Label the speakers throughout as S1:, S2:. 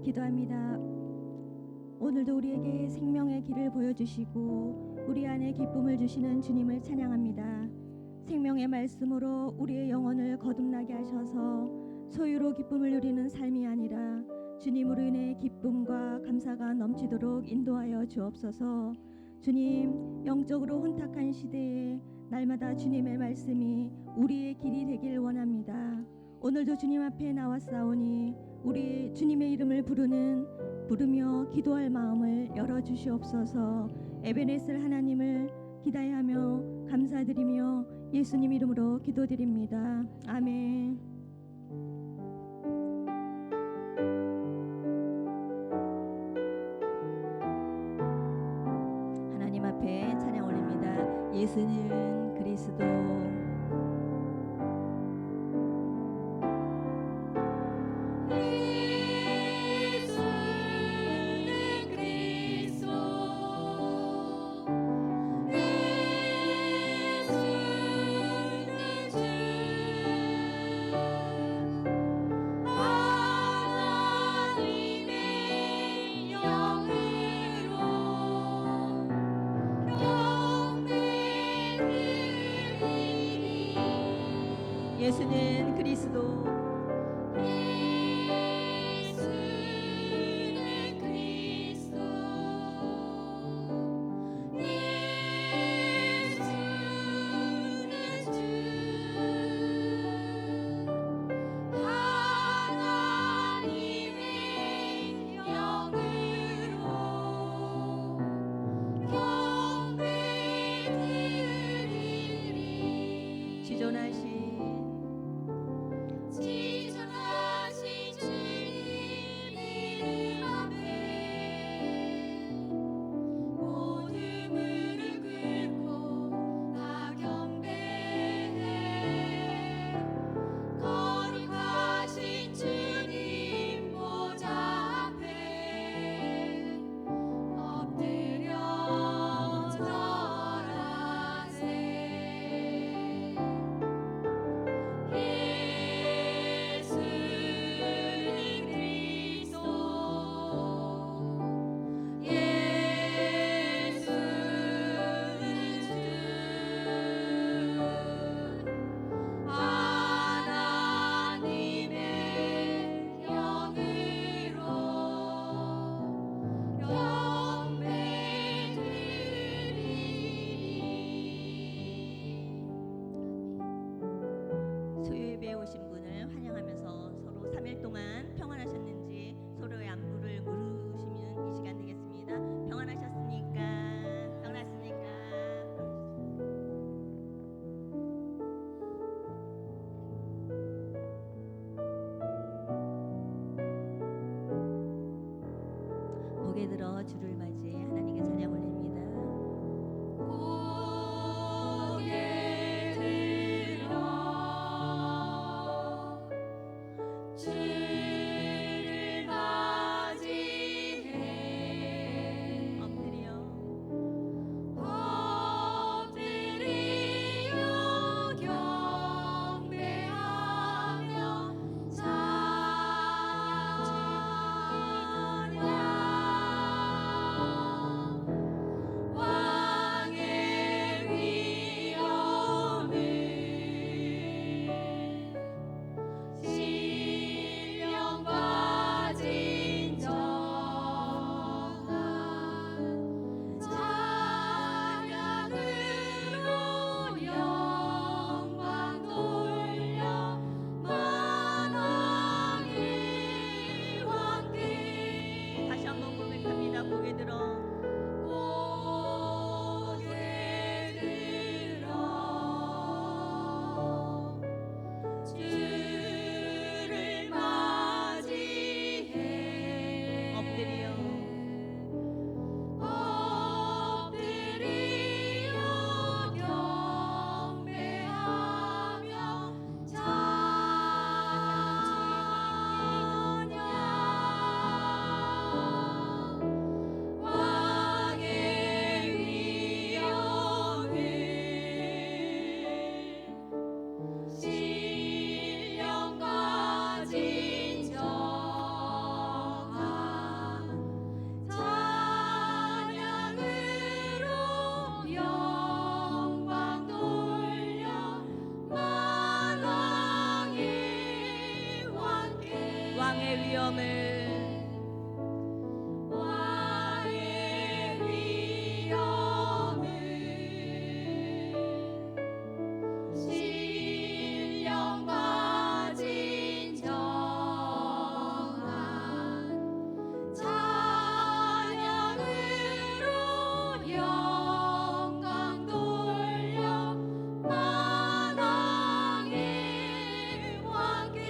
S1: 기도합니다. 오늘도 우리에게 생명의 길을 보여주시고 우리 안에 기쁨을 주시는 주님을 찬양합니다. 생명의 말씀으로 우리의 영혼을 거듭나게 하셔서 소유로 기쁨을 누리는 삶이 아니라 주님으로 인해 기쁨과 감사가 넘치도록 인도하여 주옵소서. 주님, 영적으로 혼탁한 시대에 날마다 주님의 말씀이 우리의 길이 되길 원합니다. 오늘도 주님 앞에 나왔사오니 우리 주님의 이름을 부르며 기도할 마음을 열어주시옵소서. 에베네셀 하나님을 기다려하며 감사드리며 예수님 이름으로 기도드립니다. 아멘. 하나님 앞에 찬양 올립니다. 예수는 그리스도. 예수는 그리스도.
S2: 예수는 그리스도. 예수는 주. 하나님의 영으로 경배드리리.
S1: 지존하신
S2: 지존하신
S1: 위엄을
S2: 왕의 위엄을 신령과 진정한 찬양으로 영광 돌려 만왕의 왕께.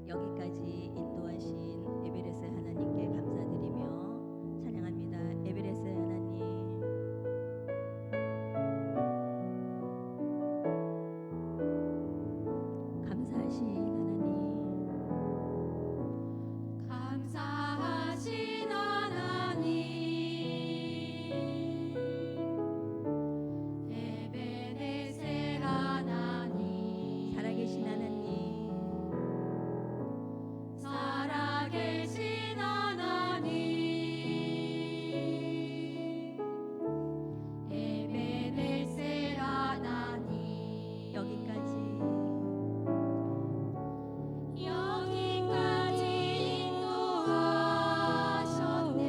S1: 여기까지 인도하신 에베레스 하나님께 감사드리며 찬양합니다. 에베레스 하나님, 감사하신 하나님,
S2: 감사하신 하나님, 에베네셀 하나님,
S1: 살아계신 하나님,
S2: 살아계신 하나님, 에베네셀 하나님,
S1: 여기까지
S2: 인도하셨네.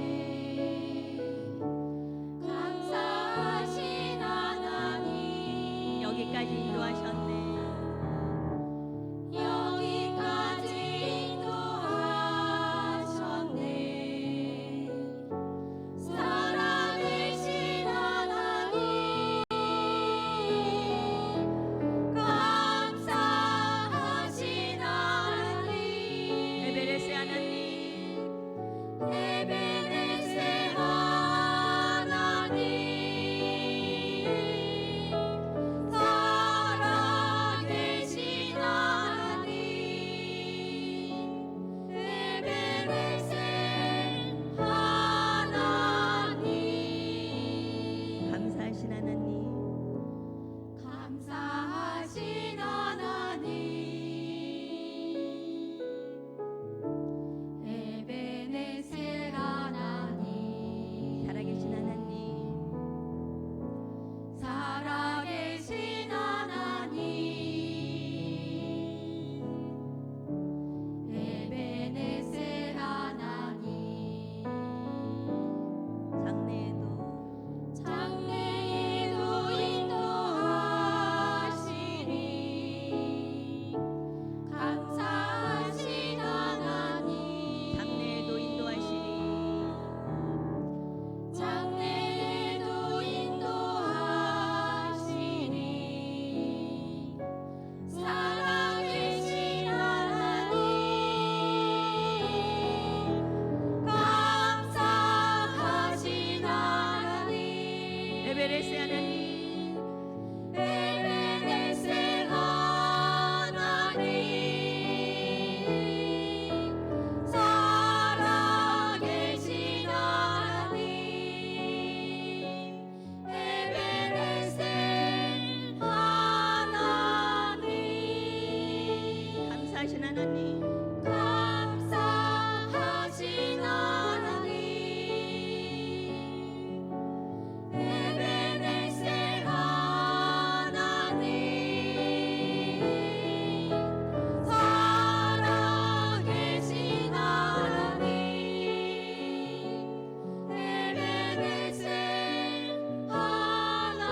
S2: 감사하신 하나님,
S1: 여기까지 인도하셨네.
S2: 여기까지 인도하셨네. 살아계신 하나님, 감사하신 하나님,
S1: 에베레스 하나님,
S2: 에베네셀 하나님, 살아계신 하나님, 에베네셀 하나님,
S1: 감사하신 하나님,
S2: 감사하신 하나님, 에베네셀 하나님,
S1: 살아계신 하나님,
S2: 살아계신 하나님, 에베네셀 하나님,
S1: 장래에도
S2: 장래에도 인도하시니 감사하신 하나님,
S1: 장래에도 인도하시리.
S2: 장래에도 인도하시니 살아계신 하나님, 감사하신 하나님,
S1: 에베레스 하나님,
S2: 에베네셀 하나님, 살아계신 하나님, 에베네셀 하나님,
S1: 감사하신 하나님,
S2: 감사하신 하나님, 에베네셀 하나님, 살아계신 하나님, 에베네셀 하나님.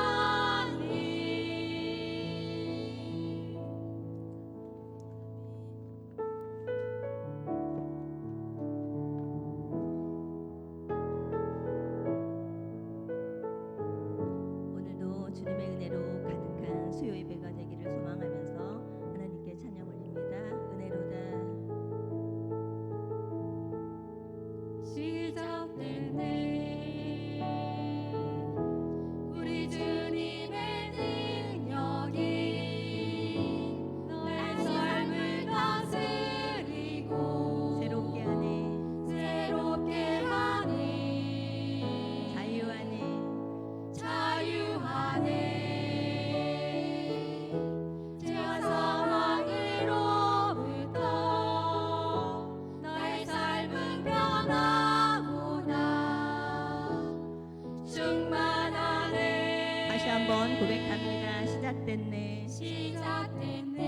S1: 시작됐네.
S2: 시작됐네.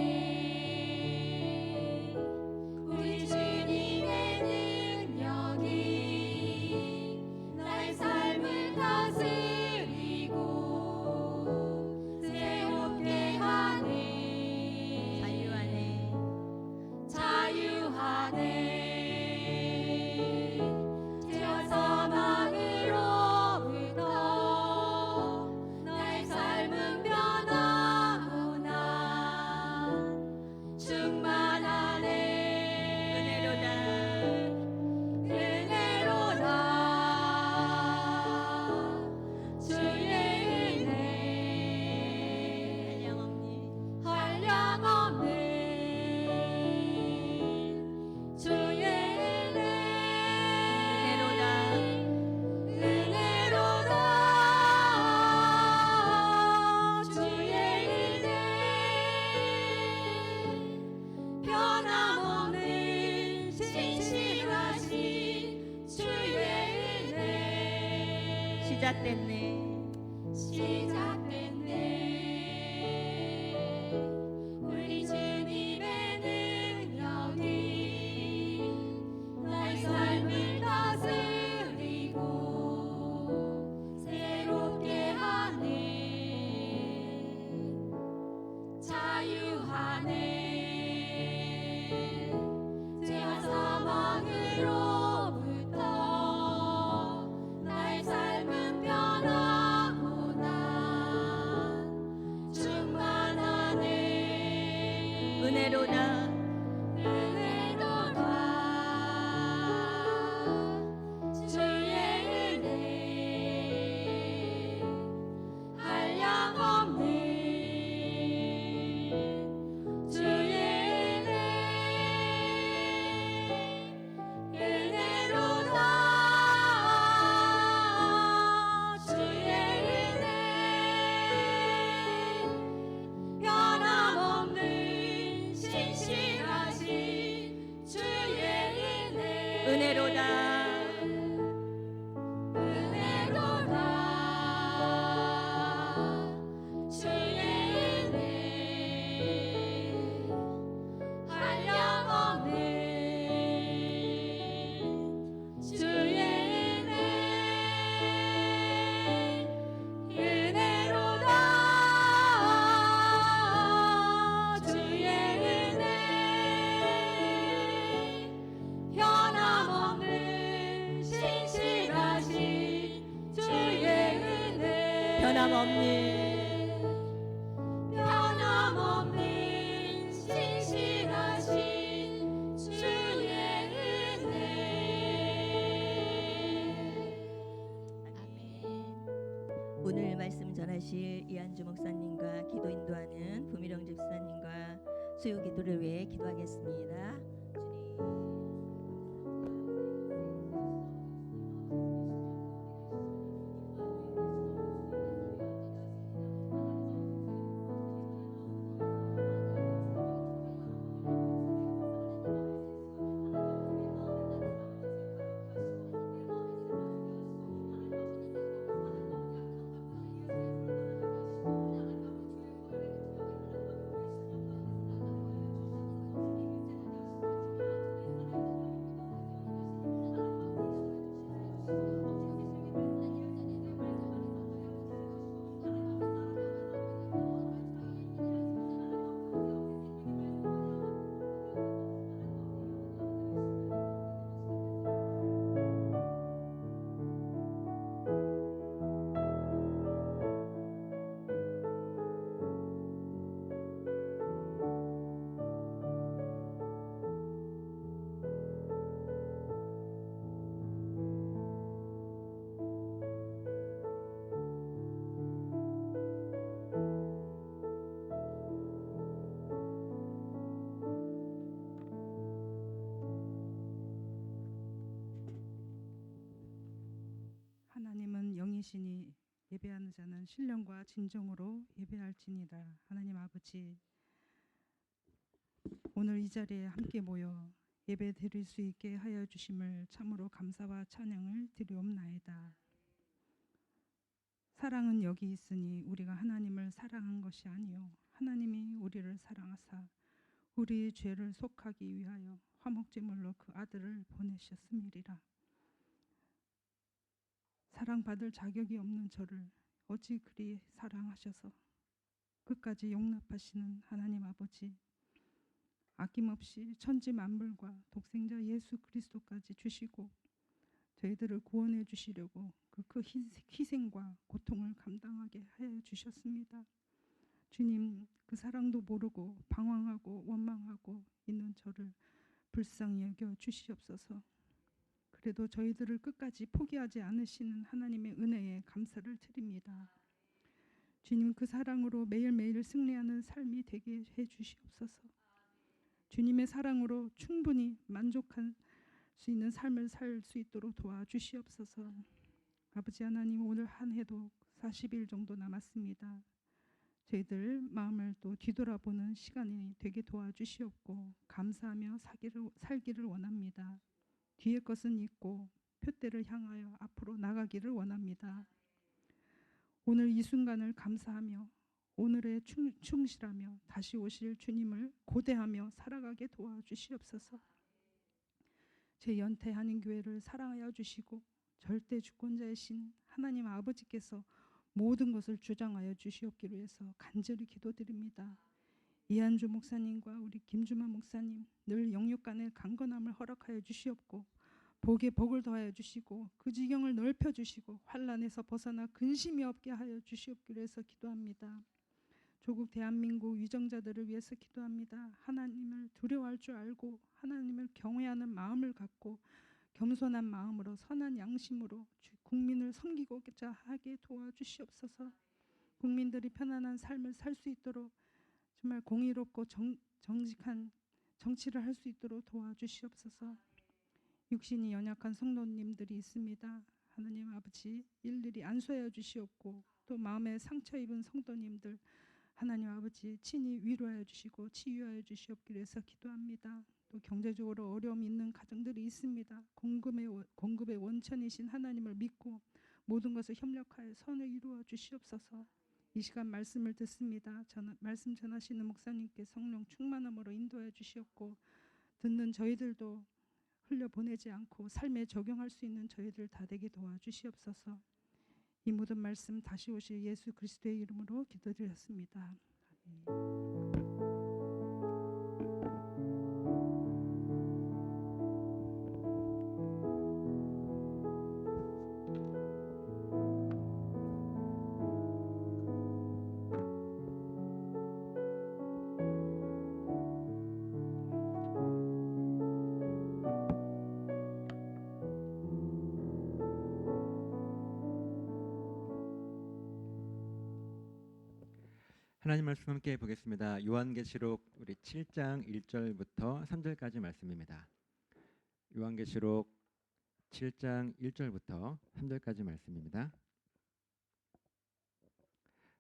S2: 우리 주님의 능력이 나의 삶을 다스리고 새롭게 하네.
S1: 자유하네.
S2: 자유하네. 죄와 사망으로부터 나의 삶은 변하고 난 충만하네. 은혜로다. 주의 은혜 한량없는 주의 은혜로다. 주의 은혜 변함없는 신실하신 주의 은혜
S1: 시작됐네.
S2: 시작됐네. 우리 주님의 능력이 나의 삶을 다스리고 새롭게 하네. 자유하네. 죄와 사망으로부터 나의 삶은 변하고 난 충만하네.
S1: 은혜로다.
S2: 은혜로다. 주의 은혜 한량없는 주의 은혜 은혜로다. 주의 은혜 변함없는 신실하신 주의 은혜
S1: 은혜로다.
S2: 은혜로다. 주의 은혜 한량없는 주의 은혜 은혜로다. 주의 은혜 변함없는 신실하신 주의 은혜
S1: 변함없는
S2: 변함없는 신실하신 주의 은혜.
S1: 아멘. 오늘 말씀 전하실 이한주 목사님과 기도 인도하는 부미령 집사님과 수요 기도를 위해 기도하겠습니다. 주님.
S3: 하나님은 영이시니 예배하는 자는 신령과 진정으로 예배할지니라. 하나님 아버지, 오늘 이 자리에 함께 모여 예배 드릴 수 있게 하여 주심을 참으로 감사와 찬양을 드리옵나이다. 사랑은 여기 있으니 우리가 하나님을 사랑한 것이 아니요 하나님이 우리를 사랑하사 우리의 죄를 속하기 위하여 화목제물로 그 아들을 보내셨음이리라. 사랑받을 자격이 없는 저를 어찌 그리 사랑하셔서 끝까지 용납하시는 하나님 아버지, 아낌없이 천지 만물과 독생자 예수 그리스도까지 주시고 저희들을 구원해 주시려고 그 희생과 고통을 감당하게 하여 주셨습니다. 주님, 그 사랑도 모르고 방황하고 원망하고 있는 저를 불쌍히 여겨 주시옵소서. 그래도 저희들을 끝까지 포기하지 않으시는 하나님의 은혜에 감사를 드립니다. 주님, 그 사랑으로 매일매일 승리하는 삶이 되게 해 주시옵소서. 주님의 사랑으로 충분히 만족할 수 있는 삶을 살 수 있도록 도와주시옵소서. 아버지 하나님, 오늘 한 해도 40일 정도 남았습니다. 저희들 마음을 또 뒤돌아보는 시간이 되게 도와주시옵고 감사하며 살기를 원합니다. 뒤의 것은 잊고 표대를 향하여 앞으로 나가기를 원합니다. 오늘 이 순간을 감사하며 오늘에 충실하며 다시 오실 주님을 고대하며 살아가게 도와주시옵소서. 제 연태 한인교회를 사랑하여 주시고 절대 주권자이신 하나님 아버지께서 모든 것을 주장하여 주시옵기로 해서 간절히 기도드립니다. 이한주 목사님과 우리 김주만 목사님 늘 영육간의 강건함을 허락하여 주시옵고 복에 복을 더하여 주시고 그 지경을 넓혀 주시고 환난에서 벗어나 근심이 없게 하여 주시옵기로 해서 기도합니다. 조국 대한민국 위정자들을 위해서 기도합니다. 하나님을 두려워할 줄 알고 하나님을 경외하는 마음을 갖고 겸손한 마음으로 선한 양심으로 국민을 섬기고자 하게 도와주시옵소서. 국민들이 편안한 삶을 살 수 있도록 정말 공의롭고 정직한 정치를 할 수 있도록 도와주시옵소서. 육신이 연약한 성도님들이 있습니다. 하나님 아버지 일일이 안수하여 주시옵고 또 마음에 상처 입은 성도님들 하나님 아버지 친히 위로하여 주시고 치유하여 주시옵기로 해서 기도합니다. 또 경제적으로 어려움이 있는 가정들이 있습니다. 공급의 원천이신 하나님을 믿고 모든 것을 협력하여 선을 이루어 주시옵소서. 이 시간 말씀을 듣습니다. 말씀 전하시는 목사님께 성령 충만함으로 인도하여 주시옵고 듣는 저희들도 흘려보내지 않고 삶에 적용할 수 있는 저희들 다 되게 도와주시옵소서. 이 모든 말씀 다시 오실 예수 그리스도의 이름으로 기도드렸습니다. 아멘.
S4: 하나님 말씀 함께 보겠습니다. 요한계시록 우리 7장 1절부터 3절까지 말씀입니다. 요한계시록 7장 1절부터 3절까지 말씀입니다.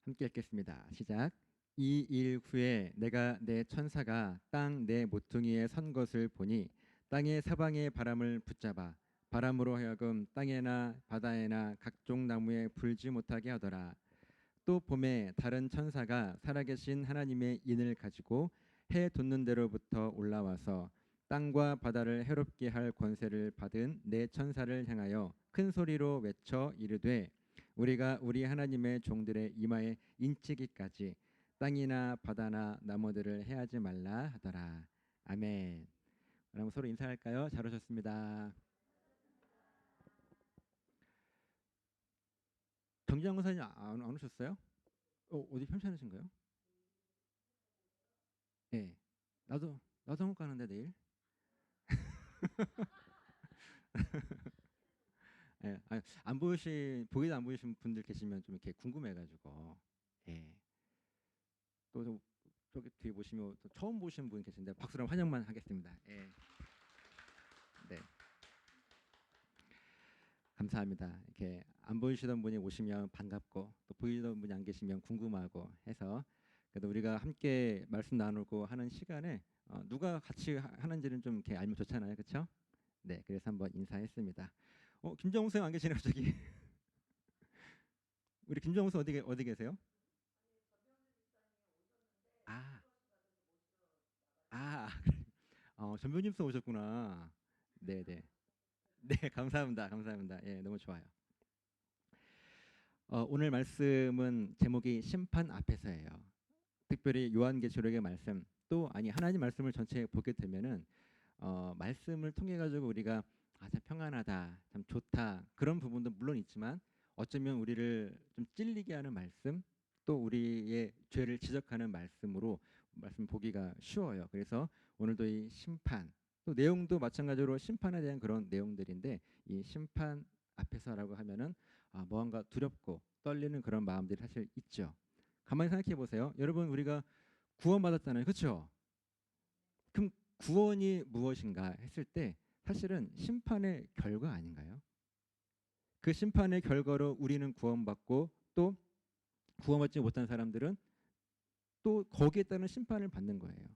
S4: 함께 읽겠습니다. 시작. 이 일 후에 내가 내 천사가 땅 내 모퉁이에 선 것을 보니 땅의 사방의 바람을 붙잡아 바람으로 하여금 땅에나 바다에나 각종 나무에 불지 못하게 하더라. 또 봄에 다른 천사가 살아계신 하나님의 인을 가지고 해 돋는 데로부터 올라와서 땅과 바다를 해롭게 할 권세를 받은 네 천사를 향하여 큰 소리로 외쳐 이르되 우리가 우리 하나님의 종들의 이마에 인치기까지 땅이나 바다나 나무들을 해하지 말라 하더라. 아멘. 그럼 서로 인사할까요? 잘 오셨습니다. 정지영 권사님 안 오셨어요? 어디 편찮으신가요? 네, 나도 한국 가는데 내일. 네, 보기도 안 보이신 분들 계시면 좀 이렇게 궁금해가지고. 예. 또 저기 뒤에 보시면 또 처음 보신 분 계신데 박수로 환영만 하겠습니다. 예. 네. 감사합니다. 이렇게 안 보이시던 분이 오시면 반갑고 또 보이던 분이 안 계시면 궁금하고 해서 그래도 우리가 함께 말씀 나누고 하는 시간에 누가 같이 하는지는 좀 이렇게 알면 좋잖아요, 그렇죠? 네, 그래서 한번 인사했습니다. 김정우 선생 안 계시네요, 저기. 우리 김정우 어디 계세요? 아, 아, 전변님서 오셨구나. 네, 네, 네, 감사합니다, 감사합니다. 예, 너무 좋아요. 오늘 말씀은 제목이 심판 앞에서예요. 특별히 요한계시록의 말씀 또 아니 하나님 말씀을 전체 보게 되면은 말씀을 통해 가지고 우리가 참 평안하다, 참 좋다 그런 부분도 물론 있지만 어쩌면 우리를 좀 찔리게 하는 말씀 또 우리의 죄를 지적하는 말씀으로 말씀 보기가 쉬워요. 그래서 오늘도 이 심판 또 내용도 마찬가지로 심판에 대한 그런 내용들인데 이 심판 앞에서라고 하면은 무언가 두렵고 떨리는 그런 마음들이 사실 있죠. 가만히 생각해 보세요. 여러분 우리가 구원받았잖아요. 그렇죠? 그럼 구원이 무엇인가 했을 때 사실은 심판의 결과 아닌가요? 그 심판의 결과로 우리는 구원받고 또 구원받지 못한 사람들은 또 거기에 따른 심판을 받는 거예요.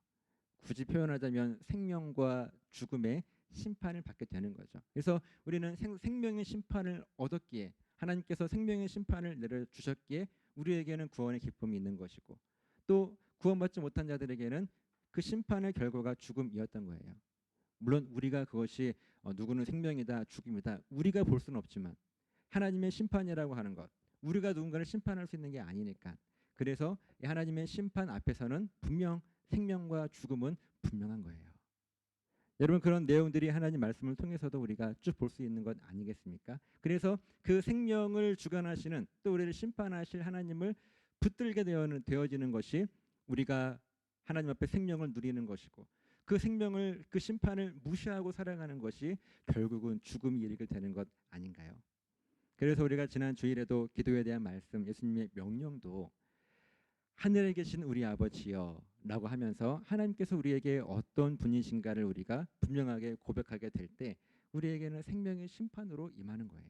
S4: 굳이 표현하자면 생명과 죽음의 심판을 받게 되는 거죠. 그래서 우리는 생명의 심판을 얻었기에 하나님께서 생명의 심판을 내려주셨기에 우리에게는 구원의 기쁨이 있는 것이고 또 구원받지 못한 자들에게는 그 심판의 결과가 죽음이었던 거예요. 물론 우리가 그것이 누구는 생명이다 죽음이다 우리가 볼 수는 없지만 하나님의 심판이라고 하는 것 우리가 누군가를 심판할 수 있는 게 아니니까 그래서 하나님의 심판 앞에서는 분명 생명과 죽음은 분명한 거예요. 여러분 그런 내용들이 하나님 말씀을 통해서도 우리가 쭉 볼 수 있는 것 아니겠습니까? 그래서 그 생명을 주관하시는 또 우리를 심판하실 하나님을 붙들게 되어지는 것이 우리가 하나님 앞에 생명을 누리는 것이고 그 생명을 그 심판을 무시하고 살아가는 것이 결국은 죽음이 이르게 되는 것 아닌가요? 그래서 우리가 지난 주일에도 기도에 대한 말씀 예수님의 명령도 하늘에 계신 우리 아버지여 라고 하면서 하나님께서 우리에게 어떤 분이신가를 우리가 분명하게 고백하게 될 때 우리에게는 생명의 심판으로 임하는 거예요.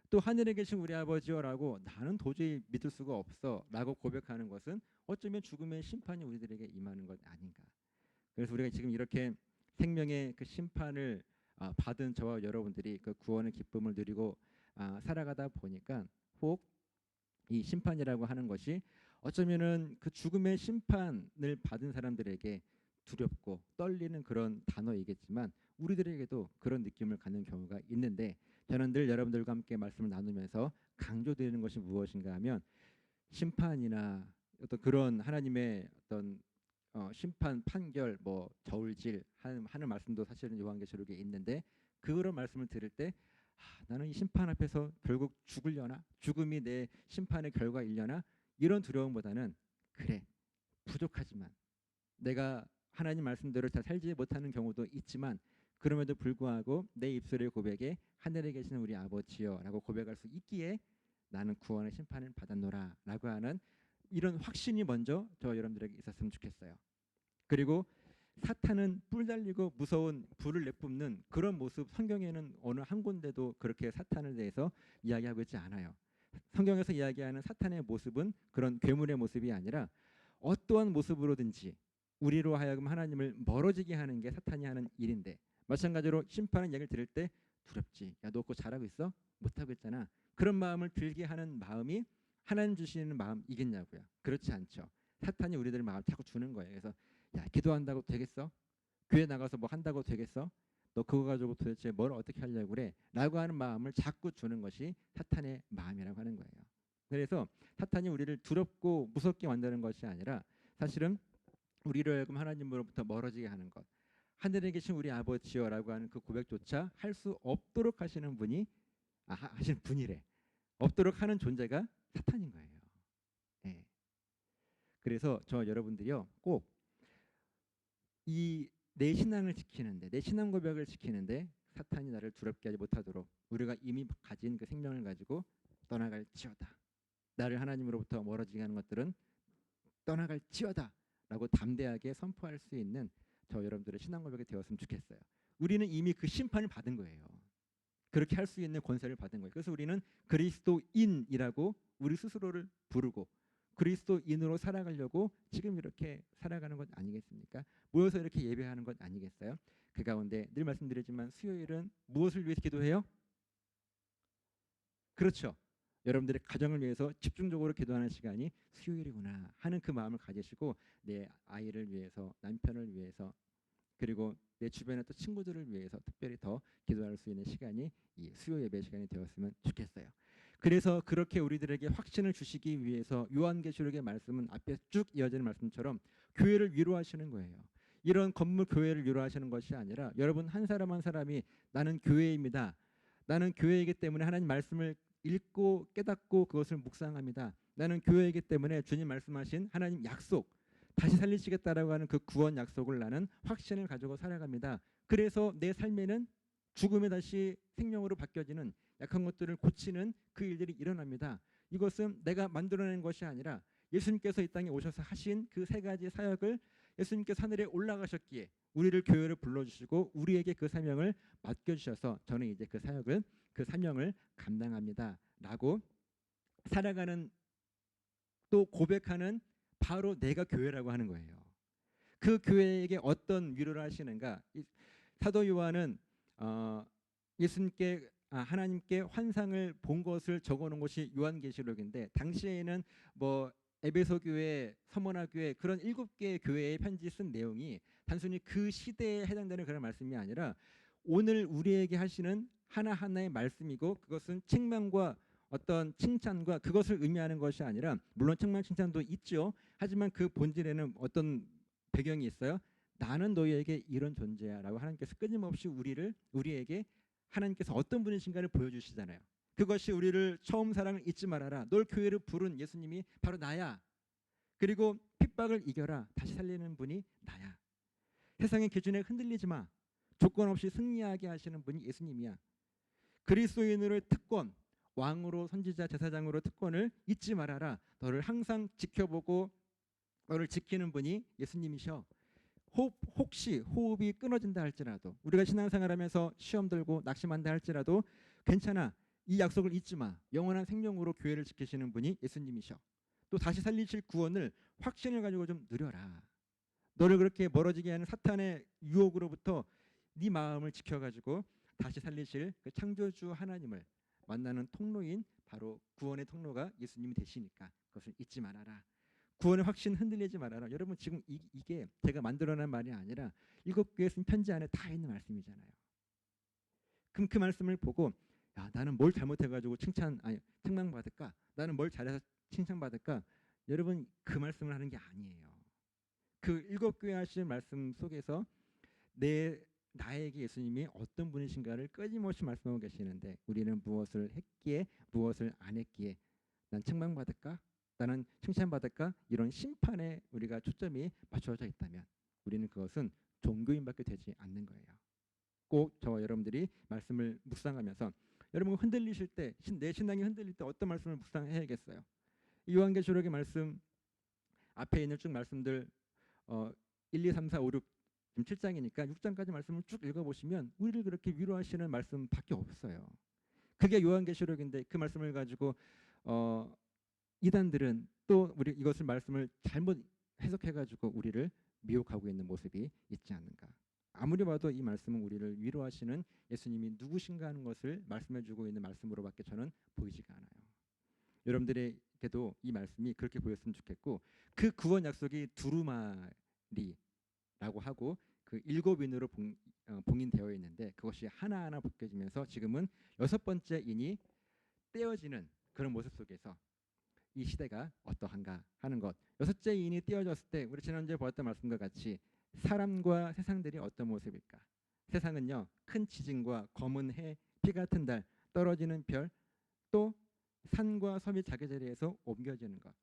S4: 또 하늘에 계신 우리 아버지여라고 나는 도저히 믿을 수가 없어 라고 고백하는 것은 어쩌면 죽음의 심판이 우리들에게 임하는 것 아닌가. 그래서 우리가 지금 이렇게 생명의 그 심판을 받은 저와 여러분들이 그 구원의 기쁨을 누리고 살아가다 보니까 혹 이 심판이라고 하는 것이 어쩌면은 그 죽음의 심판을 받은 사람들에게 두렵고 떨리는 그런 단어이겠지만 우리들에게도 그런 느낌을 갖는 경우가 있는데 저는 늘 여러분들과 함께 말씀을 나누면서 강조드리는 것이 무엇인가 하면 심판이나 어떤 그런 하나님의 어떤 심판 판결 뭐 저울질 하는 말씀도 사실은 요한계시록에 있는데 그런 말씀을 들을 때 나는 이 심판 앞에서 결국 죽으려나 죽음이 내 심판의 결과이려나 이런 두려움보다는 그래 부족하지만 내가 하나님 말씀대로 잘 살지 못하는 경우도 있지만 그럼에도 불구하고 내 입술의 고백에 하늘에 계시는 우리 아버지여라고 고백할 수 있기에 나는 구원의 심판을 받았노라라고 하는 이런 확신이 먼저 저 여러분들에게 있었으면 좋겠어요. 그리고 사탄은 뿔 달리고 무서운 불을 내뿜는 그런 모습 성경에는 어느 한 군데도 그렇게 사탄에 대해서 이야기하고 있지 않아요. 성경에서 이야기하는 사탄의 모습은 그런 괴물의 모습이 아니라 어떠한 모습으로든지 우리로 하여금 하나님을 멀어지게 하는 게 사탄이 하는 일인데 마찬가지로 심판의 얘기를 들을 때 두렵지. 야, 너 그거 잘하고 있어? 못하고 있잖아. 그런 마음을 들게 하는 마음이 하나님 주시는 마음이겠냐고요. 그렇지 않죠. 사탄이 우리들 마음을 자꾸 주는 거예요. 그래서 야 기도한다고 되겠어? 교회 나가서 뭐 한다고 되겠어? 너 그거 가지고 도대체 뭘 어떻게 하려고 그래? 라고 하는 마음을 자꾸 주는 것이 사탄의 마음이라고 하는 거예요. 그래서 사탄이 우리를 두렵고 무섭게 만드는 것이 아니라 사실은 우리를 하여금 하나님으로부터 멀어지게 하는 것 하늘에 계신 우리 아버지여라고 하는 그 고백조차 할 수 없도록 하시는 분이 하시는 분이래. 없도록 하는 존재가 사탄인 거예요. 네. 그래서 저 여러분들이요 꼭 이 내 신앙을 지키는데 내 신앙 고백을 지키는데 사탄이 나를 두렵게 하지 못하도록 우리가 이미 가진 그 생명을 가지고 떠나갈지어다. 나를 하나님으로부터 멀어지게 하는 것들은 떠나갈지어다 라고 담대하게 선포할 수 있는 저 여러분들의 신앙 고백이 되었으면 좋겠어요. 우리는 이미 그 심판을 받은 거예요. 그렇게 할 수 있는 권세를 받은 거예요. 그래서 우리는 그리스도인이라고 우리 스스로를 부르고 그리스도인으로 살아가려고 지금 이렇게 살아가는 것 아니겠습니까? 모여서 이렇게 예배하는 것 아니겠어요? 그 가운데 늘 말씀드리지만 수요일은 무엇을 위해서 기도해요? 그렇죠. 여러분들의 가정을 위해서 집중적으로 기도하는 시간이 수요일이구나 하는 그 마음을 가지시고 내 아이를 위해서, 남편을 위해서, 그리고 내 주변의 또 친구들을 위해서 특별히 더 기도할 수 있는 시간이 이 수요 예배 시간이 되었으면 좋겠어요. 그래서 그렇게 우리들에게 확신을 주시기 위해서 요한계시록의 말씀은 앞에 쭉 이어지는 말씀처럼 교회를 위로하시는 거예요. 이런 건물 교회를 위로하시는 것이 아니라 여러분 한 사람 한 사람이 나는 교회입니다. 나는 교회이기 때문에 하나님 말씀을 읽고 깨닫고 그것을 묵상합니다. 나는 교회이기 때문에 주님 말씀하신 하나님 약속, 다시 살리시겠다라고 하는 그 구원 약속을 나는 확신을 가지고 살아갑니다. 그래서 내 삶에는 죽음에 다시 생명으로 바뀌어지는, 약한 것들을 고치는 그 일들이 일어납니다. 이것은 내가 만들어낸 것이 아니라 예수님께서 이 땅에 오셔서 하신 그 세 가지 사역을 예수님께서 하늘에 올라가셨기에 우리를 교회를 불러주시고 우리에게 그 사명을 맡겨주셔서 저는 이제 그 사역을, 그 사명을 감당합니다라고 살아가는, 또 고백하는 바로 내가 교회라고 하는 거예요. 그 교회에게 어떤 위로를 하시는가? 사도 요한은 예수님께 하나님께 환상을 본 것을 적어놓은 것이 요한계시록인데, 당시에는 뭐 에베소 교회, 서머나 교회 그런 7개의 교회의 편지 쓴 내용이 단순히 그 시대에 해당되는 그런 말씀이 아니라 오늘 우리에게 하시는 하나하나의 말씀이고, 그것은 책망과 어떤 칭찬과 그것을 의미하는 것이 아니라, 물론 책망 칭찬도 있죠. 하지만 그 본질에는 어떤 배경이 있어요. 나는 너희에게 이런 존재야라고 하나님께서 끊임없이 우리에게 하나님께서 어떤 분이신가를 보여주시잖아요. 그것이 우리를 처음 사랑을 잊지 말아라, 널 교회로 부른 예수님이 바로 나야, 그리고 핍박을 이겨라, 다시 살리는 분이 나야, 세상의 기준에 흔들리지 마, 조건 없이 승리하게 하시는 분이 예수님이야, 그리스도인으로의 특권, 왕으로, 선지자, 제사장으로 특권을 잊지 말아라, 너를 항상 지켜보고 너를 지키는 분이 예수님이셔. 혹시 호흡이 끊어진다 할지라도, 우리가 신앙생활하면서 시험 들고 낙심한다 할지라도 괜찮아, 이 약속을 잊지 마, 영원한 생명으로 교회를 지키시는 분이 예수님이셔. 또 다시 살리실 구원을 확신을 가지고 좀 누려라. 너를 그렇게 멀어지게 하는 사탄의 유혹으로부터 네 마음을 지켜가지고 다시 살리실 그 창조주 하나님을 만나는 통로인, 바로 구원의 통로가 예수님이 되시니까 그것을 잊지 말아라. 구원의 확신 흔들리지 말아라. 여러분 지금 이게 제가 만들어낸 말이 아니라 7교회 쓴 편지 안에 다 있는 말씀이잖아요. 그럼 그 말씀을 보고, 야, 나는 뭘 잘못해가지고 책망받을까? 나는 뭘 잘해서 칭찬받을까? 여러분 그 말씀을 하는 게 아니에요. 그 7교회 하시는 말씀 속에서 나에게 예수님이 어떤 분이신가를 끊임없이 말씀하고 계시는데, 우리는 무엇을 했기에 무엇을 안 했기에 난 책망받을까? 나는 칭찬받을까? 이런 심판에 우리가 초점이 맞춰져 있다면 우리는 그것은 종교인밖에 되지 않는 거예요. 꼭 저와 여러분들이 말씀을 묵상하면서, 여러분 흔들리실 때, 내 신앙이 흔들릴 때 어떤 말씀을 묵상해야겠어요? 요한계시록의 말씀 앞에 있는 쭉 말씀들 1, 2, 3, 4, 5, 6 지금 7장이니까 6장까지 말씀을 쭉 읽어보시면 우리를 그렇게 위로하시는 말씀밖에 없어요. 그게 요한계시록인데 그 말씀을 가지고 이단들은 또 우리 이것을 말씀을 잘못 해석해가지고 우리를 미혹하고 있는 모습이 있지 않는가. 아무리 봐도 이 말씀은 우리를 위로하시는 예수님이 누구신가 하는 것을 말씀해주고 있는 말씀으로밖에 저는 보이지가 않아요. 여러분들에게도 이 말씀이 그렇게 보였으면 좋겠고, 그 구원 약속이 두루마리라고 하고 그 7인으로 봉인되어 있는데, 그것이 하나하나 벗겨지면서 지금은 6번째 인이 떼어지는 그런 모습 속에서 이 시대가 어떠한가 하는 것. 6째 인이 떼어졌을 때 우리 지난주에 보았던 말씀과 같이 사람과 세상들이 어떤 모습일까? 세상은요, 큰 지진과 검은 해, 피 같은 달, 떨어지는 별, 또 산과 섬이 자기 자리에서 옮겨지는 것.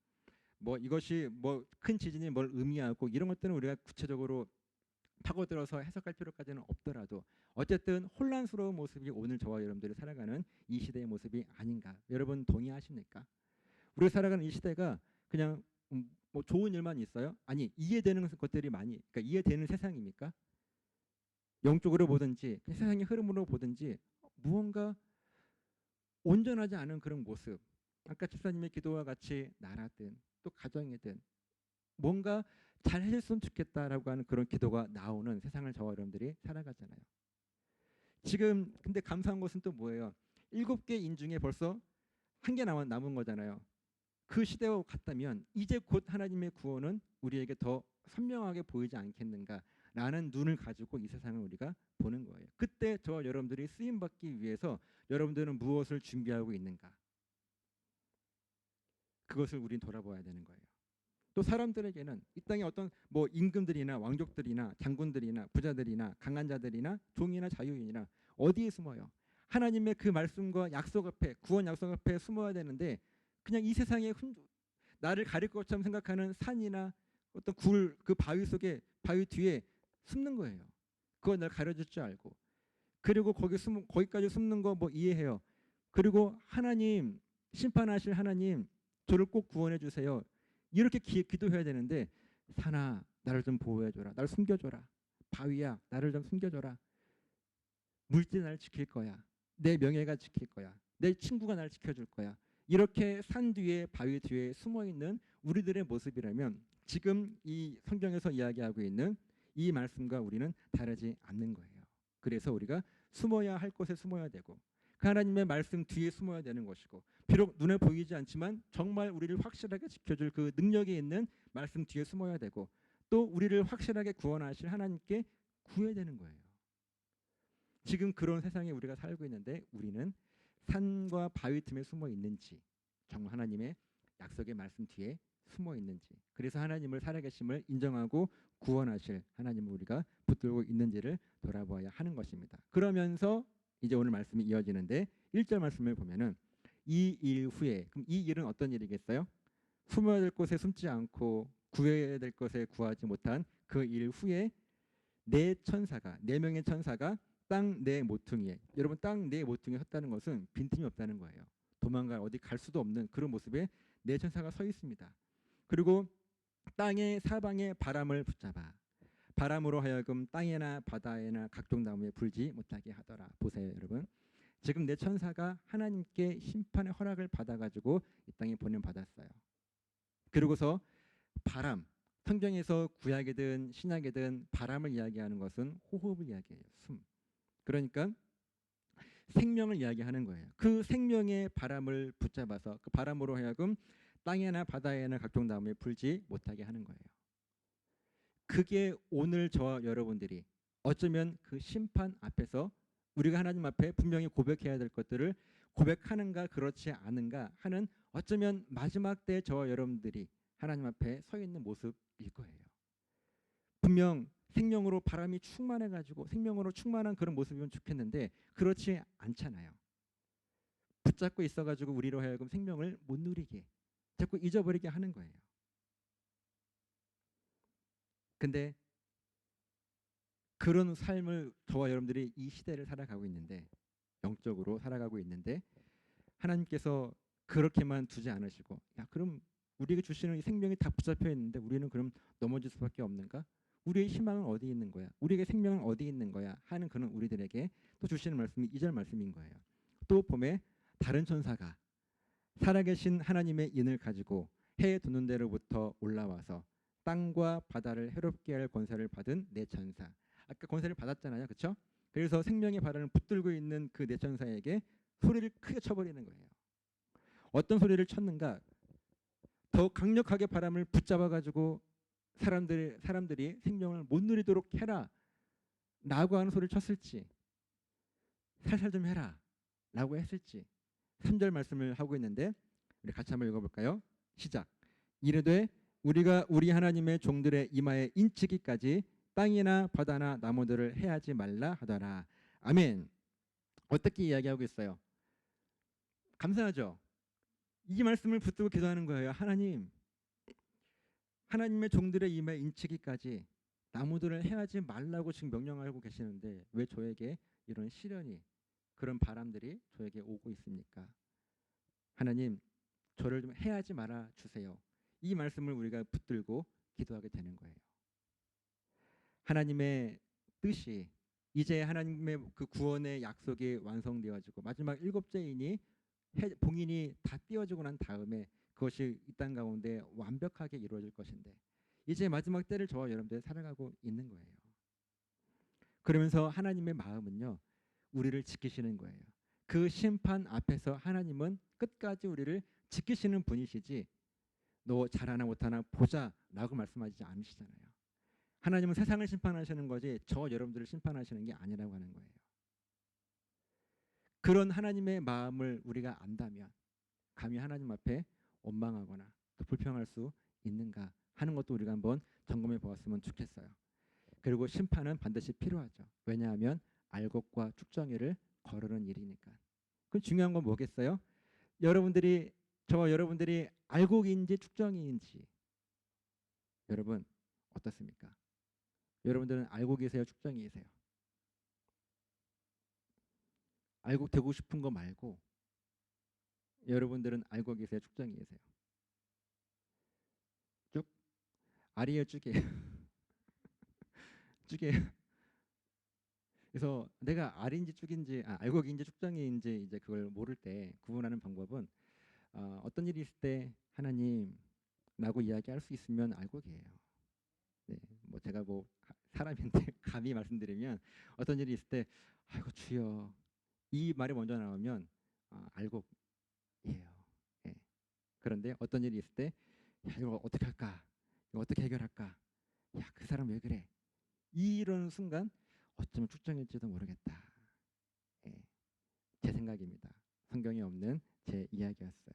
S4: 뭐 이것이 뭐 큰 지진이 뭘 의미하고 이런 것들은 우리가 구체적으로 파고들어서 해석할 필요까지는 없더라도 어쨌든 혼란스러운 모습이 오늘 저와 여러분들이 살아가는 이 시대의 모습이 아닌가. 여러분 동의하십니까? 우리가 살아가는 이 시대가 그냥 뭐 좋은 일만 있어요? 아니, 이해되는 것들이 많이, 그러니까 이해되는 세상입니까? 영적으로 보든지 세상의 흐름으로 보든지 무언가 온전하지 않은 그런 모습. 아까 집사님의 기도와 같이 나라든 또 가정이든 뭔가 잘 해줬으면 좋겠다라고 하는 그런 기도가 나오는 세상을 저와 여러분들이 살아가잖아요. 지금 근데 감사한 것은 또 뭐예요? 7개 인 중에 벌써 한 개 남은 거잖아요. 그 시대와 같다면 이제 곧 하나님의 구원은 우리에게 더 선명하게 보이지 않겠는가라는 눈을 가지고 이 세상을 우리가 보는 거예요. 그때 저와 여러분들이 쓰임 받기 위해서 여러분들은 무엇을 준비하고 있는가? 그것을 우린 돌아봐야 되는 거예요. 또 사람들에게는 이 땅에 어떤 뭐 임금들이나 왕족들이나 장군들이나 부자들이나 강한 자들이나 종이나 자유인이나 어디에 숨어요? 하나님의 그 말씀과 약속 앞에, 구원 약속 앞에 숨어야 되는데 그냥 이 세상에 나를 가릴 것처럼 생각하는 산이나 어떤 그 바위 속에, 바위 뒤에 숨는 거예요. 그거 날 가려줄 줄 알고. 그리고 거기까지 숨는 거 뭐 이해해요. 그리고 하나님, 심판하실 하나님, 저를 꼭 구원해 주세요. 이렇게 기도해야 되는데, 산아 나를 좀 보호해줘라, 나를 숨겨줘라. 바위야 나를 좀 숨겨줘라. 물질 나를 지킬 거야. 내 명예가 지킬 거야. 내 친구가 나를 지켜줄 거야. 이렇게 산 뒤에, 바위 뒤에 숨어 있는 우리들의 모습이라면 지금 이 성경에서 이야기하고 있는 이 말씀과 우리는 다르지 않는 거예요. 그래서 우리가 숨어야 할 곳에 숨어야 되고, 그 하나님의 말씀 뒤에 숨어야 되는 것이고, 비록 눈에 보이지 않지만 정말 우리를 확실하게 지켜줄 그 능력이 있는 말씀 뒤에 숨어야 되고, 또 우리를 확실하게 구원하실 하나님께 구해야 되는 거예요. 지금 그런 세상에 우리가 살고 있는데 우리는 산과 바위 틈에 숨어 있는지, 정말 하나님의 약속의 말씀 뒤에 숨어 있는지, 그래서 하나님을 살아계심을 인정하고 구원하실 하나님을 우리가 붙들고 있는지를 돌아보아야 하는 것입니다. 그러면서 이제 오늘 말씀이 이어지는데 1절 말씀을 보면은 이 일 후에, 그럼 이 일은 어떤 일이겠어요? 숨어야 될 곳에 숨지 않고 구해야 될 것에 구하지 못한 그 일 후에 네 명의 천사가 땅 네 모퉁이에, 여러분 땅 네 모퉁이에 섰다는 것은 빈틈이 없다는 거예요. 도망갈 어디 갈 수도 없는 그런 모습에 네 천사가 서 있습니다. 그리고 땅의 사방에 바람을 붙잡아 바람으로 하여금 땅에나 바다에나 각종 나무에 불지 못하게 하더라. 보세요 여러분, 지금 네 천사가 하나님께 심판의 허락을 받아가지고 이 땅에 보냄받았어요. 그리고서 바람, 성경에서 구약이든 신약이든 바람을 이야기하는 것은 호흡을 이야기해요. 숨. 그러니까 생명을 이야기하는 거예요. 그 생명의 바람을 붙잡아서 그 바람으로 하여금 땅에나 바다에나 각종 나무에 불지 못하게 하는 거예요. 그게 오늘 저와 여러분들이 어쩌면 그 심판 앞에서 우리가 하나님 앞에 분명히 고백해야 될 것들을 고백하는가 그렇지 않은가 하는, 어쩌면 마지막 때 저와 여러분들이 하나님 앞에 서 있는 모습일 거예요. 분명 생명으로 바람이 충만해가지고 생명으로 충만한 그런 모습이면 좋겠는데 그렇지 않잖아요. 붙잡고 있어가지고 우리로 하여금 생명을 못 누리게, 자꾸 잊어버리게 하는 거예요. 근데 그런 삶을 저와 여러분들이 이 시대를 살아가고 있는데, 영적으로 살아가고 있는데 하나님께서 그렇게만 두지 않으시고, 야 그럼 우리에게 주시는 이 생명이 다 붙잡혀 있는데 우리는 그럼 넘어질 수밖에 없는가? 우리의 희망은 어디 있는 거야? 우리에게 생명은 어디 있는 거야? 하는 그런 우리들에게 또 주시는 말씀이 2절 말씀인 거예요. 또 봄에 다른 천사가 살아계신 하나님의 인을 가지고 해 두는 데로부터 올라와서 땅과 바다를 해롭게 할 권세를 받은 네 천사. 아까 권세를 받았잖아요, 그렇죠? 그래서 생명의 바람을 붙들고 있는 그 네 천사에게 소리를 크게 쳐버리는 거예요. 어떤 소리를 쳤는가? 더 강력하게 바람을 붙잡아가지고 사람들이 생명을 못 누리도록 해라 라고 하는 소리를 쳤을지, 살살 좀 해라 라고 했을지 3절 말씀을 하고 있는데 우리 같이 한번 읽어볼까요? 시작. 이르되 우리가 우리 하나님의 종들의 이마에 인치기까지 땅이나 바다나 나무들을 해하지 말라 하더라. 아멘. 어떻게 이야기하고 있어요? 감사하죠? 이 말씀을 붙들고 기도하는 거예요. 하나님, 하나님의 종들의 이마에 인치기까지 나무들을 해하지 말라고 지금 명령하고 계시는데 왜 저에게 이런 시련이, 그런 바람들이 저에게 오고 있습니까? 하나님, 저를 좀 해하지 말아 주세요. 이 말씀을 우리가 붙들고 기도하게 되는 거예요. 하나님의 뜻이, 이제 하나님의 그 구원의 약속이 완성되어지고 마지막 7째 인이 봉인이 다 띄워지고 난 다음에 그것이 이 땅 가운데 완벽하게 이루어질 것인데 이제 마지막 때를 저와 여러분들이 살아가고 있는 거예요. 그러면서 하나님의 마음은요, 우리를 지키시는 거예요. 그 심판 앞에서 하나님은 끝까지 우리를 지키시는 분이시지 너 잘하나 못하나 보자라고 말씀하시지 않으시잖아요. 하나님은 세상을 심판하시는 거지 저 여러분들을 심판하시는 게 아니라고 하는 거예요. 그런 하나님의 마음을 우리가 안다면 감히 하나님 앞에 원망하거나 또 불평할 수 있는가 하는 것도 우리가 한번 점검해 보았으면 좋겠어요. 그리고 심판은 반드시 필요하죠. 왜냐하면 알곡과 축정이를 거르는 일이니까. 그럼 중요한 건 뭐겠어요? 저와 여러분들이 알곡인지 축정이인지 여러분 어떻습니까? 여러분들은 알곡이세요? 축정이세요? 알곡 되고 싶은 거 말고 여러분들은 알곡이세요? 축정이세요? 쭉? 알이에요? 쭉이에요? 쭉이에요? 그래서 내가 알인지 쭉인지 알곡인지 축정인지 이제 그걸 모를 때 구분하는 방법은 어떤 일이 있을 때 하나님라고 이야기할 수 있으면 알곡이에요. 네, 뭐 제가 뭐 사람인데 감히 말씀드리면 어떤 일이 있을 때 아이고 주여 이 말이 먼저 나오면 알곡이에요. 예. 그런데 어떤 일이 있을 때 야, 이거 어떻게 할까? 이거 어떻게 해결할까? 야, 그 사람 왜 그래? 이런 순간 어쩌면 축정일지도 모르겠다. 예. 제 생각입니다. 성경에 없는 제 이야기였어요.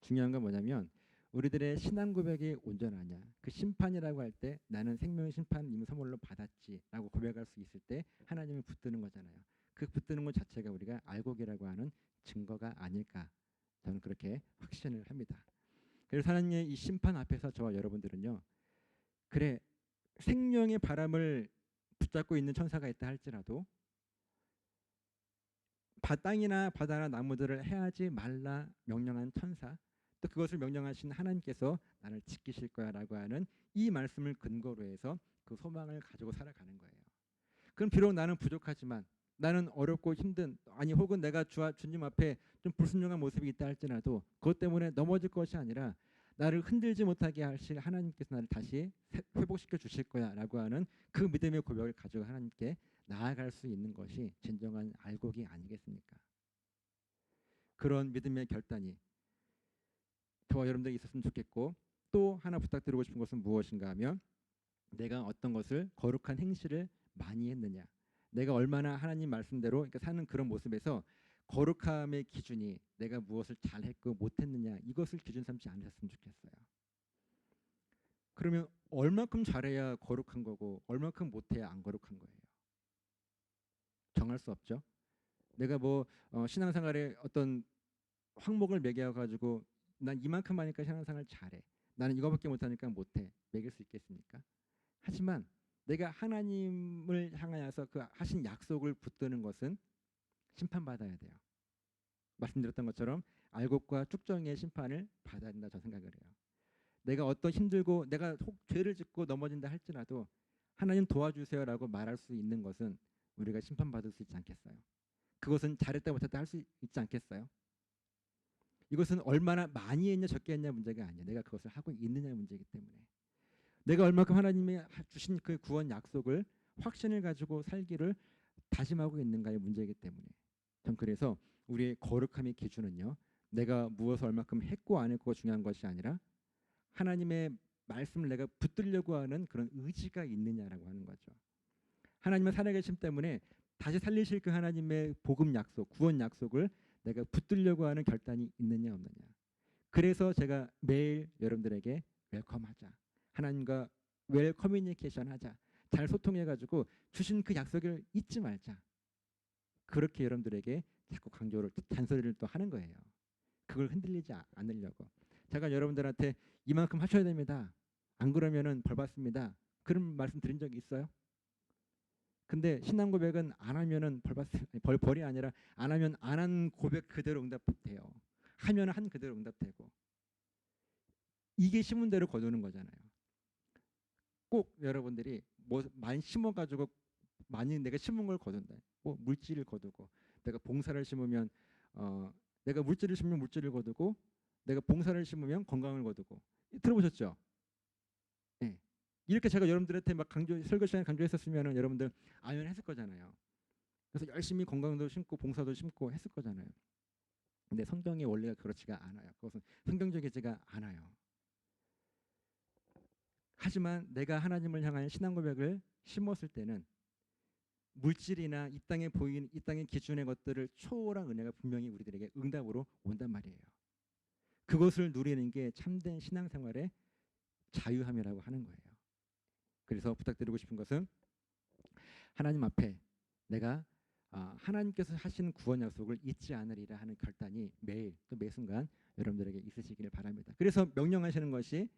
S4: 중요한 건 뭐냐면 우리들의 신앙 고백이 온전하냐 그 심판이라고 할 때 나는 생명의 심판 이미 선물로 받았지라고 고백할 수 있을 때 하나님을 붙드는 거잖아요. 그 붙드는 것 자체가 우리가 알곡이라고 하는 증거가 아닐까 저는 그렇게 확신을 합니다. 그래서 하나님의 이 심판 앞에서 저와 여러분들은요 그래 생명의 바람을 붙잡고 있는 천사가 있다 할지라도 땅이나 바다나 나무들을 해하지 말라 명령한 천사 또 그것을 명령하신 하나님께서 나를 지키실 거야라고 하는 이 말씀을 근거로 해서 그 소망을 가지고 살아가는 거예요. 그럼 비록 나는 부족하지만 나는 어렵고 힘든 혹은 내가 주님 앞에 좀 불순종한 모습이 있다 할지라도 그것 때문에 넘어질 것이 아니라 나를 흔들지 못하게 하실 하나님께서 나를 다시 회복시켜 주실 거야라고 하는 그 믿음의 고백을 가지고 하나님께 나아갈 수 있는 것이 진정한 알곡이 아니겠습니까? 그런 믿음의 결단이 저와 여러분들이 있었으면 좋겠고 또 하나 부탁드리고 싶은 것은 무엇인가 하면 내가 어떤 것을 거룩한 행실을 많이 했느냐 내가 얼마나 하나님 말씀대로 사는 그런 모습에서 거룩함의 기준이 내가 무엇을 잘했고 못했느냐 이것을 기준 삼지 않으셨으면 좋겠어요. 그러면 얼마큼 잘해야 거룩한 거고 얼마큼 못해야 안 거룩한 거예요. 정할 수 없죠. 내가 뭐 신앙생활에 어떤 항목을 매겨가지고 난 이만큼 하니까 신앙생활 잘해. 나는 이거밖에 못하니까 못해. 매길 수 있겠습니까? 하지만 내가 하나님을 향하여서 그 하신 약속을 붙드는 것은 심판받아야 돼요. 말씀드렸던 것처럼 알곡과 축정의 심판을 받아야 된다 저 생각을 해요. 내가 어떤 힘들고 내가 혹 죄를 짓고 넘어진다 할지라도 하나님 도와주세요라고 말할 수 있는 것은 우리가 심판받을 수 있지 않겠어요? 그것은 잘했다 못했다 할 수 있지 않겠어요? 이것은 얼마나 많이 했냐 적게 했냐 문제가 아니에요. 내가 그것을 하고 있느냐의 문제이기 때문에 내가 얼마큼 하나님이 주신 그 구원 약속을 확신을 가지고 살기를 다짐하고 있는가의 문제이기 때문에 전 그래서 우리의 거룩함의 기준은요 내가 무엇을 얼마큼 했고 안 했고가 중요한 것이 아니라 하나님의 말씀을 내가 붙들려고 하는 그런 의지가 있느냐라고 하는 거죠. 하나님의 살아계심 때문에 다시 살리실 그 하나님의 복음 약속, 구원 약속을 내가 붙들려고 하는 결단이 있느냐 없느냐. 그래서 제가 매일 여러분들에게 웰컴하자. 하나님과 웰 커뮤니케이션 하자. 잘 소통해가지고 주신 그 약속을 잊지 말자. 그렇게 여러분들에게 자꾸 강조를 잔소리를 또 하는 거예요. 그걸 흔들리지 않으려고. 제가 여러분들한테 이만큼 하셔야 됩니다. 안 그러면은 벌 받습니다. 그런 말씀 드린 적이 있어요? 근데 신앙 고백은 안 하면은 벌이 아니라 안 하면 안 한 고백 그대로 응답돼요. 하면 한 그대로 응답되고. 이게 심은 대로 거두는 거잖아요. 꼭 여러분들이 뭐 많이 심어가지고 많이 내가 심은 걸 거둔다. 뭐 물질을 거두고 내가 봉사를 심으면 내가 물질을 심으면 물질을 거두고 내가 봉사를 심으면 건강을 거두고 들어보셨죠? 네. 이렇게 제가 여러분들한테 막 설교 시간에 강조했었으면 여러분들 아멘 했을 거잖아요. 그래서 열심히 건강도 심고 봉사도 심고 했을 거잖아요. 근데 성경의 원리가 그렇지가 않아요. 그것은 성경적이지가 않아요. 하지만 내가 하나님을 향한 신앙 고백을 심었을 때는 물질이나 이 땅에 보이는 이 땅의 기준의 것들을 초월한 은혜가 분명히 우리들에게 응답으로 온단 말이에요. 그것을 누리는 게 참된 신앙생활의 자유함이라고 하는 거예요. 그래서 부탁드리고 싶은 것은 하나님 앞에 내가 하나님께서 하시는 구원 약속을 잊지 않으리라 하는 결단이 매일 또 매 순간 여러분들에게 있으시기를 바랍니다. 그래서 명령하시는 것이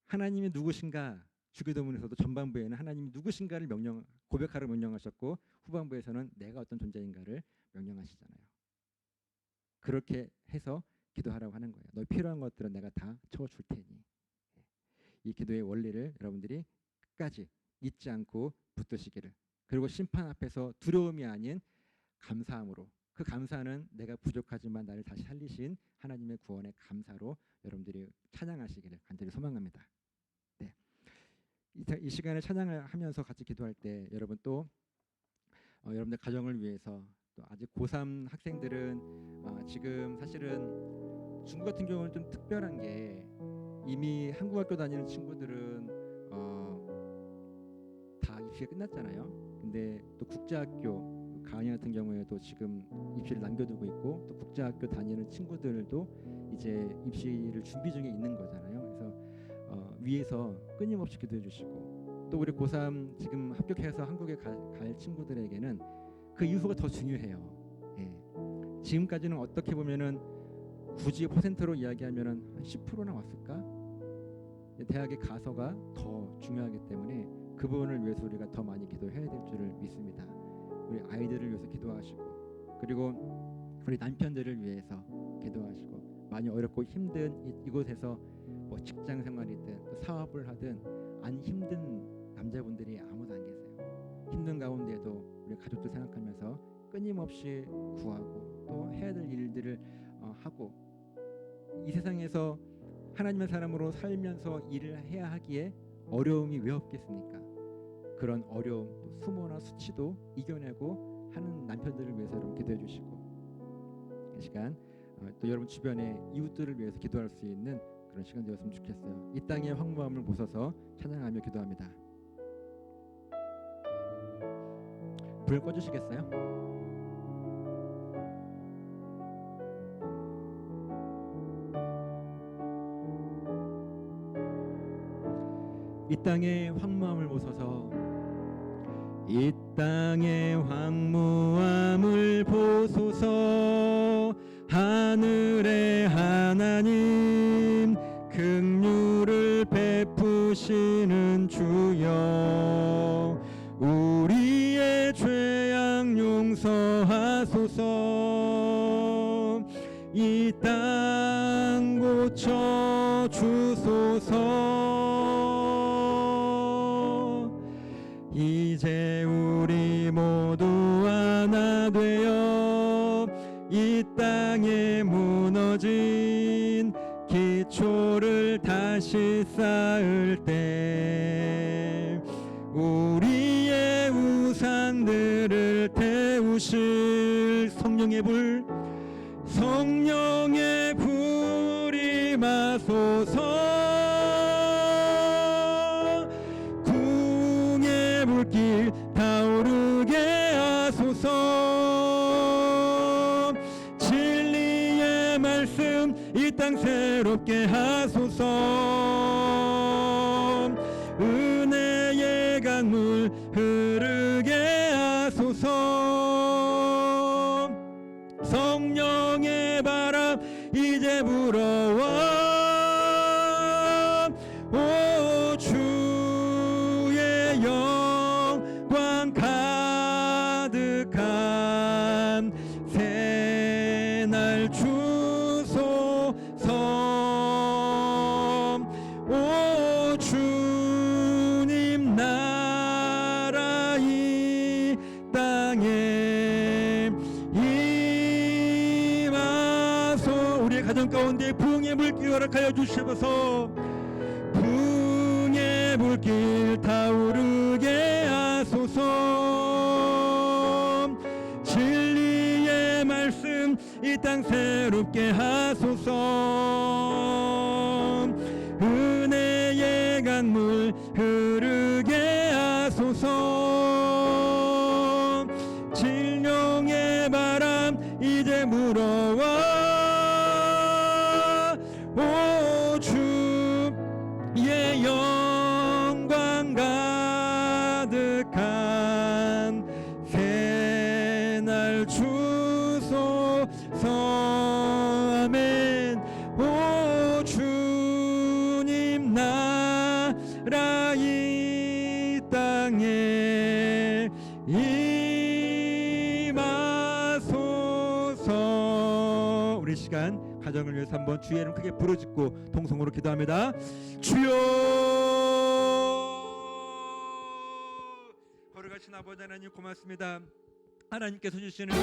S4: 하나님이 누구신가, 주기도문에서도 전반부에는 하나님이 누구신가를 고백하라 명령하셨고 후반부에서는 내가 어떤 존재인가를 명령하시잖아요. 그렇게 해서 기도하라고 하는 거예요. 너 필요한 것들은 내가 다 채워줄 테니. 이 기도의 원리를 여러분들이 끝까지 잊지 않고 붙드시기를. 그리고 심판 앞에서 두려움이 아닌 감사함으로, 그 감사는 내가 부족하지만 나를 다시 살리신 하나님의 구원의 감사로 여러분들이 찬양하시기를 간절히 소망합니다. 네. 이 시간에 찬양을 하면서 같이 기도할 때 여러분 또 여러분들 가정을 위해서, 또 아직 고3 학생들은 지금 사실은 중국 같은 경우는 좀 특별한 게 이미 한국 학교 다니는 친구들은 다 입시가 끝났잖아요. 근데 또 국제학교 가은이 같은 경우에도 지금 입시를 남겨두고 있고, 또 국제학교 다니는 친구들도 이제 입시를 준비 중에 있는 거잖아요. 그래서 위에서 끊임없이 기도해 주시고, 또 우리 고3 지금 합격해서 한국에 갈 친구들에게는 그 이후가 더 중요해요. 예. 지금까지는 어떻게 보면은 굳이 퍼센트로 이야기하면은 한 10%나 왔을까? 대학에 가서가 더 중요하기 때문에 그 부분을 위해서 우리가 더 많이 기도해야 될 줄을 믿습니다. 우리 아이들을 위해서 기도하시고, 그리고 우리 남편들을 위해서 기도하시고, 많이 어렵고 힘든 이곳에서 뭐 직장 생활이든 또 사업을 하든 안 힘든 남자분들이 아무도 안 계세요. 힘든 가운데도 우리 가족들 생각하면서 끊임없이 구하고 또 해야 될 일들을 하고, 이 세상에서 하나님의 사람으로 살면서 일을 해야 하기에 어려움이 왜 없겠습니까? 그런 어려움, 또 수모나 수치도 이겨내고 하는 남편들을 위해서 여러분 기도해 주시고, 이 시간 또 여러분 주변의 이웃들을 위해서 기도할 수 있는 그런 시간 되었으면 좋겠어요. 이 땅의 황무함을 보셔서 찬양하며 기도합니다. 불 꺼주시겠어요? 이 땅의 황무함을 보소서. 이 땅의 황무함을 보소서. 하늘의 하나님, 긍휼을 베푸시는 주여, 우리의 죄악 용서하소서. 이 땅 고쳐 주소서. 이제 우리 모두 하나 되어 이 땅에 무너진 기초를 다시 쌓을 때 우리의 우상들을 태우실 성령의 불, 성령의 불이 마소서. 궁의 불길 타오르게 하소서. 진리의 말씀 이 땅 새롭게 하소서. 은혜의 강물 흐르게 하소서. 성령의 바람 이제 불어와. 오 주의 영광 가득한 새날 주소서. 오 주님 나라 이 땅에 임하소. 우리의 가정 가운데 부흥의 물길 허락하여 주시옵소서. 부흥의 물길 타오르게 하소서. 땅 새롭게 하소서. 은혜의 강물 흐르게 하소서. 진령의 바람 이제 불어와 오 주의 영광 가득한 새날 주소서. 아멘. 오 주님 나라 이 땅에 임하소서. 우리 시간 가정을 위해서 한번 주의 이름 크게 부르짖고 통성으로 기도합니다. 주여. 거룩하신 아버지 하나님 고맙습니다. 하나님께서 주시는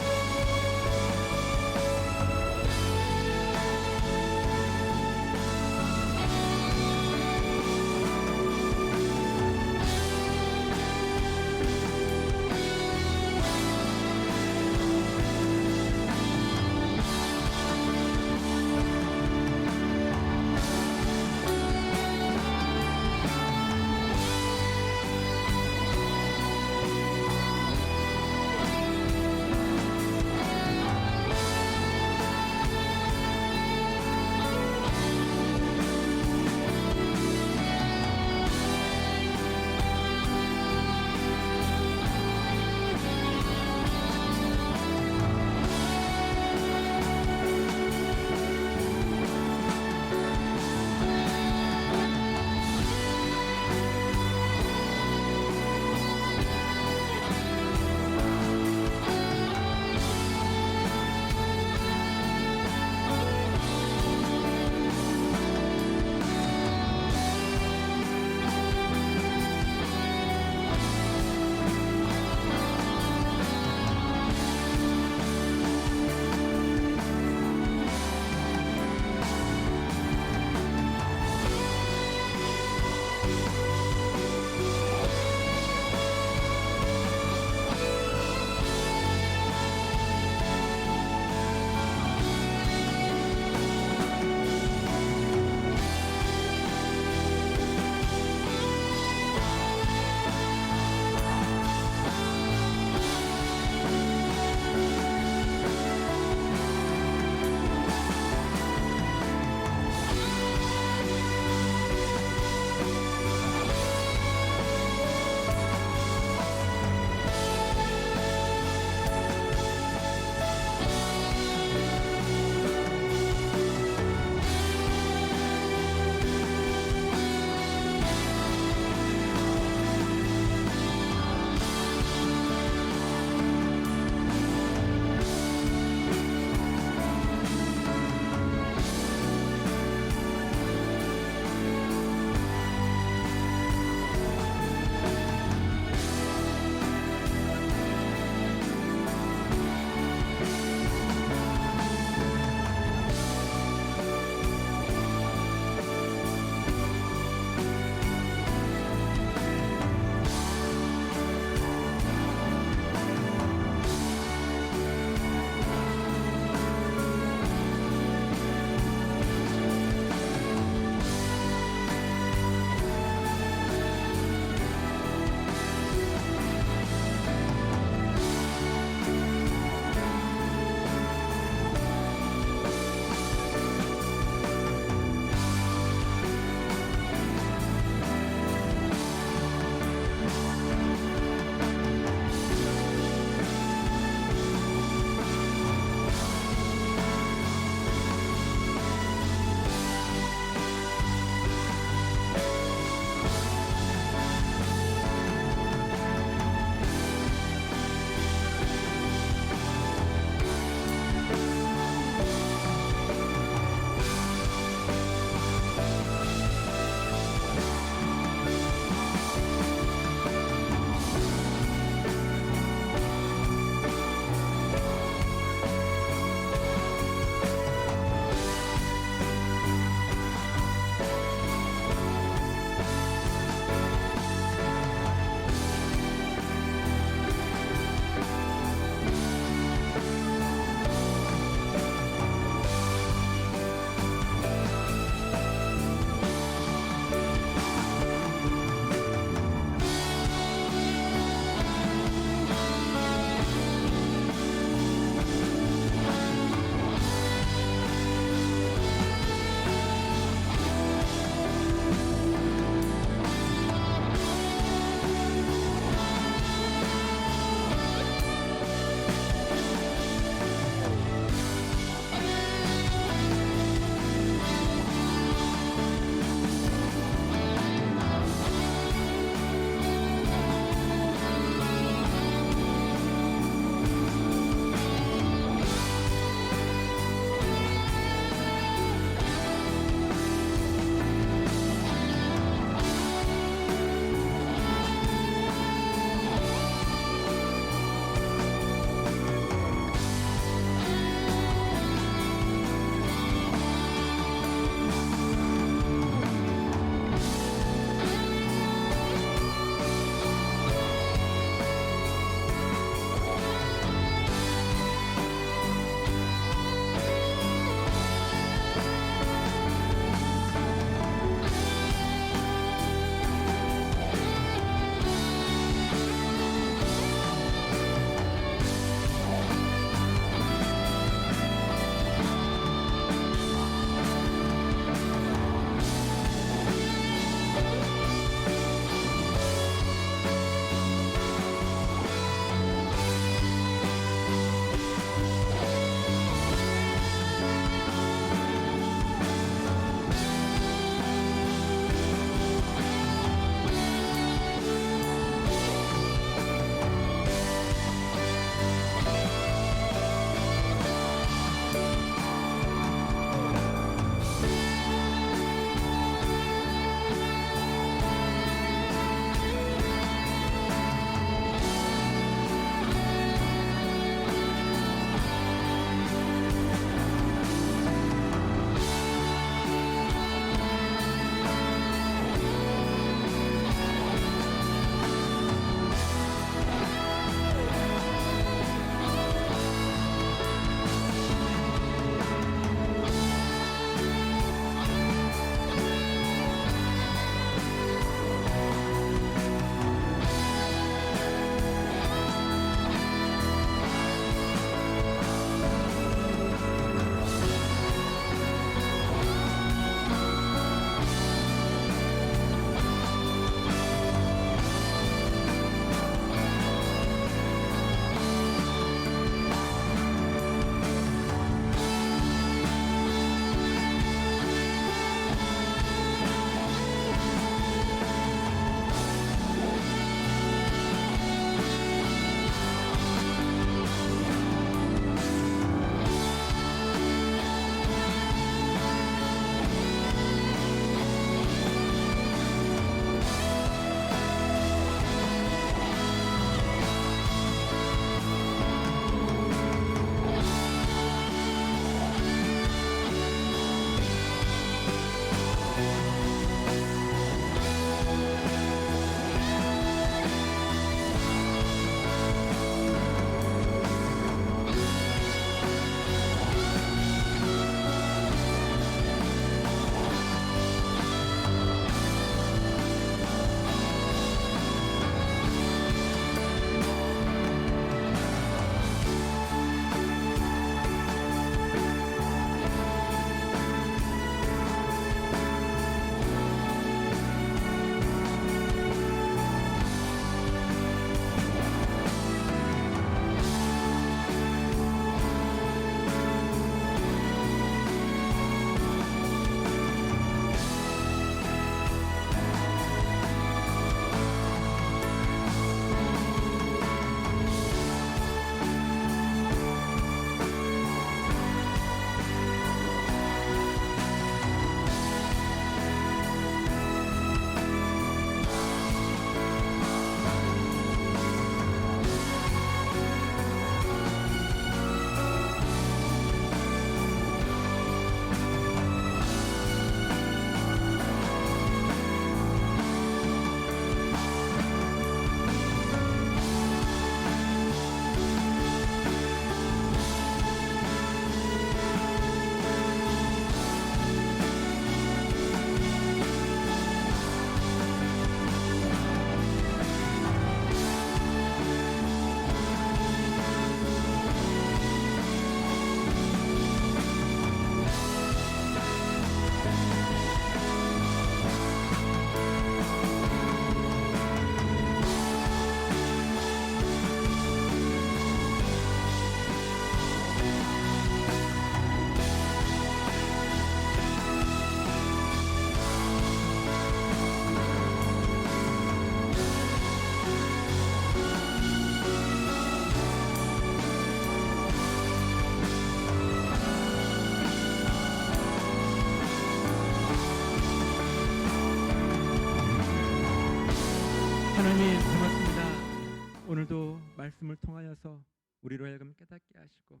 S4: 하나님 고맙습니다. 오늘도 말씀을 통하여서 우리로 하여금 깨닫게 하시고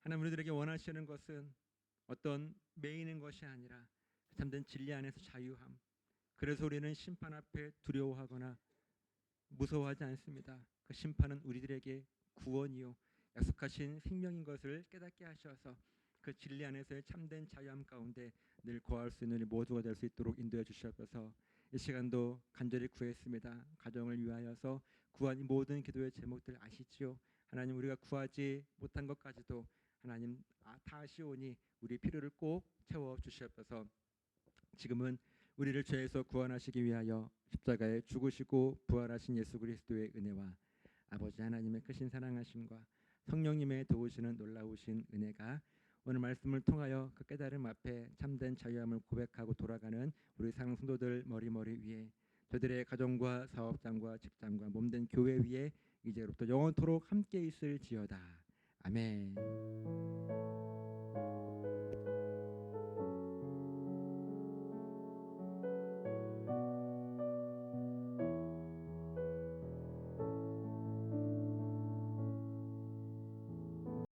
S4: 하나님 우리들에게 원하시는 것은 어떤 매이는 것이 아니라 참된 진리 안에서 자유함. 그래서 우리는 심판 앞에 두려워하거나 무서워하지 않습니다. 그 심판은 우리들에게 구원이요 약속하신 생명인 것을 깨닫게 하셔서 그 진리 안에서의 참된 자유함 가운데 늘 거할 수 있는 우리 모두가 될 수 있도록 인도해 주시옵소서. 이 시간도 간절히 구했습니다. 가정을 위하여서 구한 이 모든 기도의 제목들 아시지요? 하나님 우리가 구하지 못한 것까지도 하나님 다 아시오니 우리 필요를 꼭 채워 주시옵소서. 지금은 우리를 죄에서 구원하시기 위하여 십자가에 죽으시고 부활하신 예수 그리스도의 은혜와 아버지 하나님의 크신 사랑하심과 성령님의 도우시는 놀라우신 은혜가 오늘 말씀을 통하여 그 깨달음 앞에 참된 자유함을 고백하고 돌아가는 우리 사랑 성도들 머리머리 위에 저들의 가정과 사업장과 직장과 몸된 교회 위에 이제부터 영원토록 함께 있을지어다. 아멘.